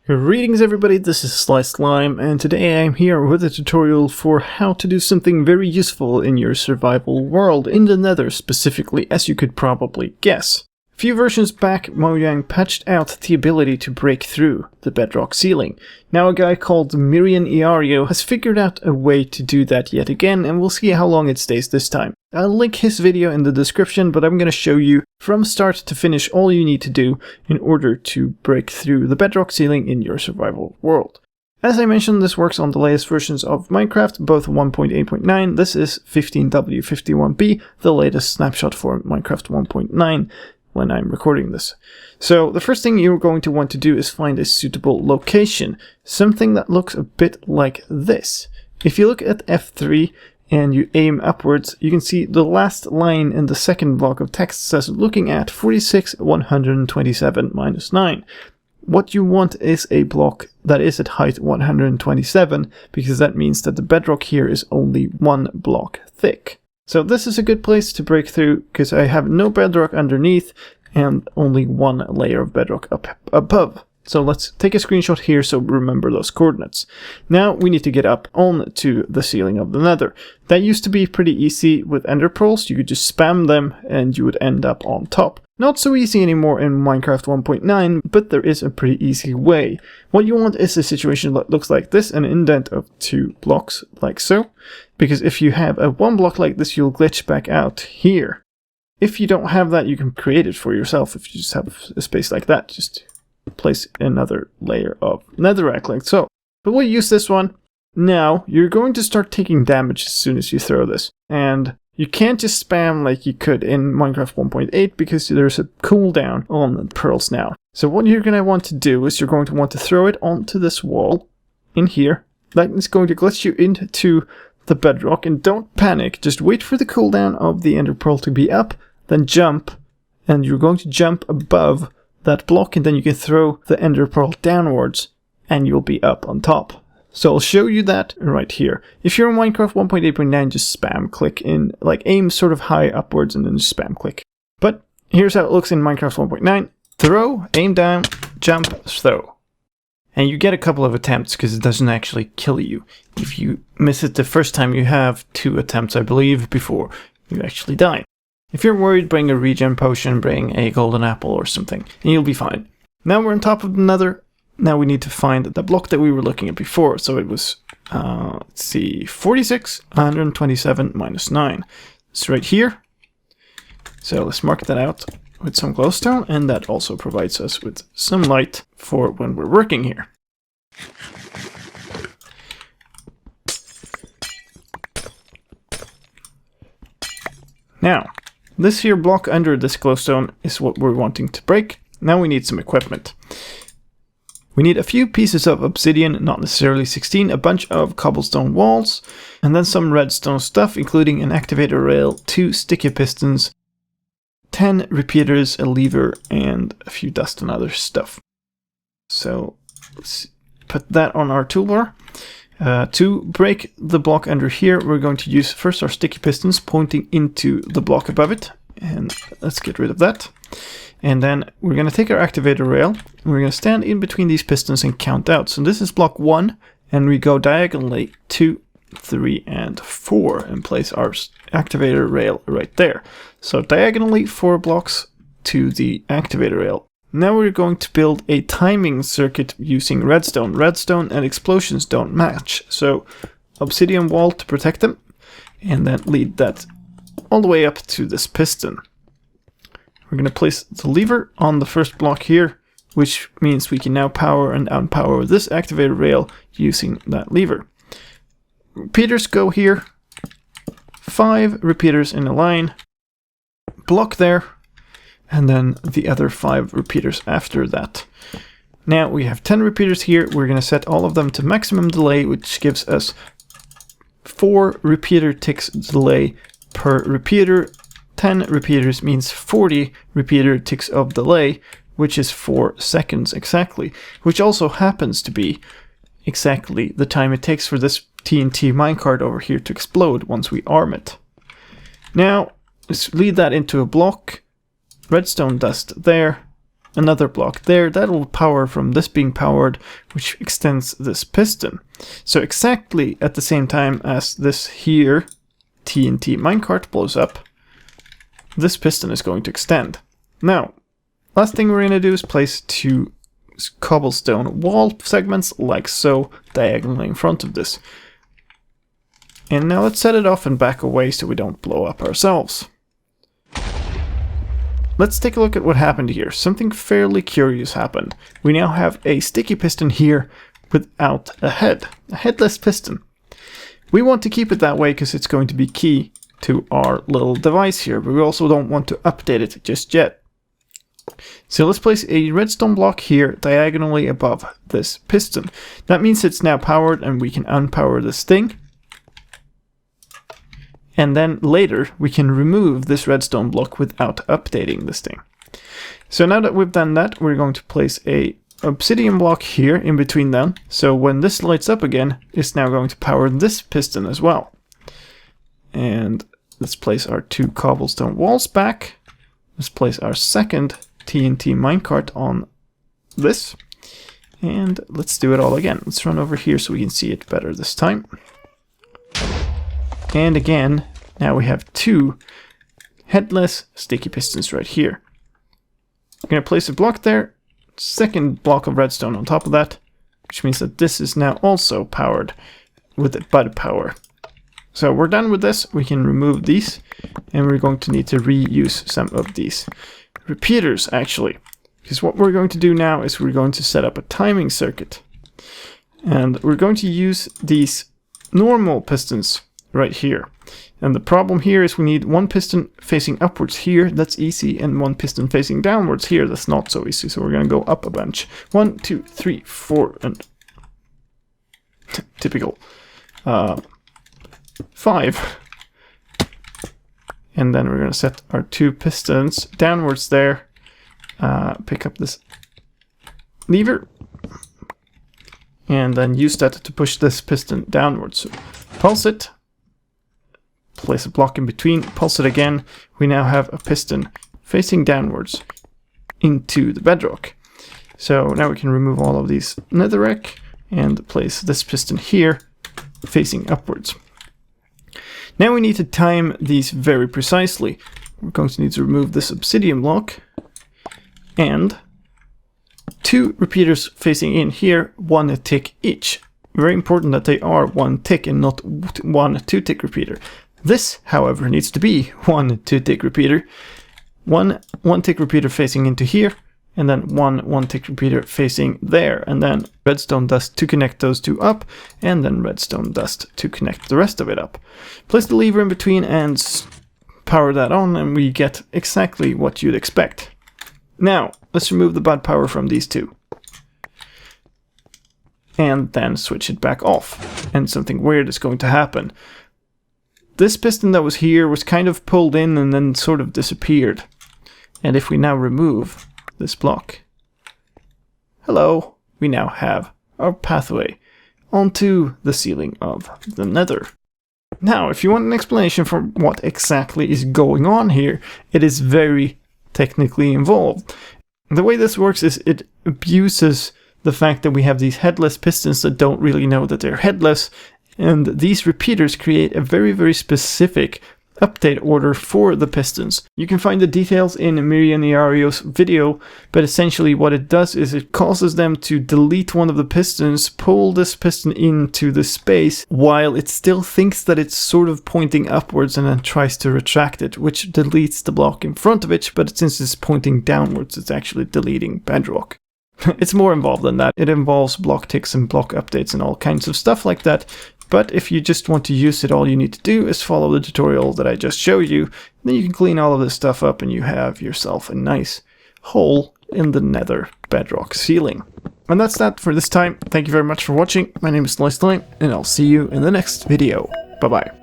Greetings everybody, this is slicedlime, and today I am here with a tutorial for how to do something very useful in your survival world, in the Nether specifically, as you could probably guess. A few versions back, Mojang patched out the ability to break through the bedrock ceiling. Now a guy called Mirian Iario has figured out a way to do that yet again, and we'll see how long it stays this time. I'll link his video in the description, but I'm going to show you from start to finish all you need to do in order to break through the bedrock ceiling in your survival world. As I mentioned, this works on the latest versions of Minecraft, both 1.8.9, this is 15W51B, the latest snapshot for Minecraft 1.9. when I'm recording this. So the first thing you're going to want to do is find a suitable location, something that looks a bit like this. If you look at F3 and you aim upwards, you can see the last line in the second block of text says looking at 46 127 minus 9. What you want is a block that is at height 127, because that means that the bedrock here is only one block thick. So this is a good place to break through, because I have no bedrock underneath and only one layer of bedrock up above. So let's take a screenshot here so remember those coordinates. Now we need to get up onto the ceiling of the Nether. That used to be pretty easy with ender pearls. You could just spam them and you would end up on top. Not so easy anymore in Minecraft 1.9, but there is a pretty easy way. What you want is a situation that looks like this, an indent of 2 blocks, like so. Because if you have a 1 block like this, you'll glitch back out here. If you don't have that, you can create it for yourself. If you just have a space like that, just place another layer of netherrack like so. But we'll use this one. Now, you're going to start taking damage as soon as you throw this. And you can't just spam like you could in Minecraft 1.8 because there's a cooldown on the pearls now. So what you're going to want to do is you're going to want to throw it onto this wall in here. That is going to glitch you into the bedrock, and don't panic. Just wait for the cooldown of the ender pearl to be up, then jump, and you're going to jump above that block, and then you can throw the ender pearl downwards and you'll be up on top. So I'll show you that right here. If you're in Minecraft 1.8.9, just spam click in, like aim sort of high upwards and then just spam click. But here's how it looks in Minecraft 1.9. Throw, aim down, jump, throw. And you get a couple of attempts because it doesn't actually kill you. If you miss it the first time, you have 2 attempts, I believe, before you actually die. If you're worried, bring a regen potion, bring a golden apple or something, and you'll be fine. Now we're on top of the Nether. Now we need to find the block that we were looking at before. So it was, let's see, 46 127 minus 9. It's right here. So let's mark that out with some glowstone, and that also provides us with some light for when we're working here. Now, this here block under this glowstone is what we're wanting to break. Now we need some equipment. We need a few pieces of obsidian, not necessarily 16, a bunch of cobblestone walls, and then some redstone stuff, including an activator rail, 2 sticky pistons, 10 repeaters, a lever, and a few dust and other stuff. So let's put that on our toolbar. To break the block under here, we're going to use first our sticky pistons pointing into the block above it. And let's get rid of that. And then we're going to take our activator rail, and we're going to stand in between these pistons and count out. So this is block 1, and we go diagonally 2, 3, and 4, and place our activator rail right there. So diagonally 4 blocks to the activator rail. Now we're going to build a timing circuit using redstone. Redstone and explosions don't match, so obsidian wall to protect them, and then lead that all the way up to this piston. We're going to place the lever on the first block here, which means we can now power and unpower this activator rail using that lever. Repeaters go here, 5 repeaters in a line, block there, and then the other 5 repeaters after that. Now we have 10 repeaters here. We're going to set all of them to maximum delay, which gives us 4 repeater ticks delay per repeater. 10 repeaters means 40 repeater ticks of delay, which is 4 seconds exactly, which also happens to be exactly the time it takes for this TNT minecart over here to explode once we arm it. Now, let's lead that into a block. Redstone dust there, another block there that will power from this being powered, which extends this piston. So exactly at the same time as this here TNT minecart blows up, this piston is going to extend. Now, last thing we're going to do is place 2 cobblestone wall segments like so, diagonally in front of this. And now let's set it off and back away so we don't blow up ourselves. Let's take a look at what happened here. Something fairly curious happened. We now have a sticky piston here without a head, a headless piston. We want to keep it that way because it's going to be key to our little device here, but we also don't want to update it just yet. So let's place a redstone block here diagonally above this piston. That means it's now powered and we can unpower this thing. And then later we can remove this redstone block without updating this thing. So now that we've done that, we're going to place a obsidian block here in between them. So when this lights up again, it's now going to power this piston as well. And let's place our 2 cobblestone walls back. Let's place our second TNT minecart on this. And let's do it all again. Let's run over here so we can see it better this time. And again, now we have 2 headless sticky pistons right here. I'm going to place a block there, second block of redstone on top of that, which means that this is now also powered with the bud power. So we're done with this. We can remove these, and we're going to need to reuse some of these repeaters actually, because what we're going to do now is we're going to set up a timing circuit, and we're going to use these normal pistons right here. And the problem here is we need 1 piston facing upwards here, that's easy, and 1 piston facing downwards here, that's not so easy. So we're going to go up a bunch. 1, 2, 3, 4, and typical 5. And then we're going to set our 2 pistons downwards there. Pick up this lever. And then use that to push this piston downwards. So pulse it. Place a block in between. Pulse it again. We now have a piston facing downwards into the bedrock. So now we can remove all of these netherrack and place this piston here facing upwards. Now we need to time these very precisely. We're going to need to remove this obsidian block and 2 repeaters facing in here, 1 tick each. Very important that they are 1 tick and not 1 2-tick repeater. This, however, needs to be 1 2-tick repeater. 1 1-tick repeater facing into here, and then 1 1-tick repeater facing there, and then redstone dust to connect those 2 up, and then redstone dust to connect the rest of it up. Place the lever in between and power that on, and we get exactly what you'd expect. Now, let's remove the bud power from these 2. And then switch it back off. And something weird is going to happen. This piston that was here was kind of pulled in and then sort of disappeared. And if we now remove this block, hello, we now have our pathway onto the ceiling of the Nether. Now, if you want an explanation for what exactly is going on here, it is very technically involved. The way this works is it abuses the fact that we have these headless pistons that don't really know that they're headless, and these repeaters create a very, very specific update order for the pistons. You can find the details in Mirianiario's video, but essentially what it does is it causes them to delete one of the pistons, pull this piston into the space, while it still thinks that it's sort of pointing upwards and then tries to retract it, which deletes the block in front of it, but since it's pointing downwards, it's actually deleting bedrock. It's more involved than that. It involves block ticks and block updates and all kinds of stuff like that. But if you just want to use it, all you need to do is follow the tutorial that I just showed you. Then you can clean all of this stuff up and you have yourself a nice hole in the Nether bedrock ceiling. And that's that for this time. Thank you very much for watching. My name is slicedlime, and I'll see you in the next video. Bye bye.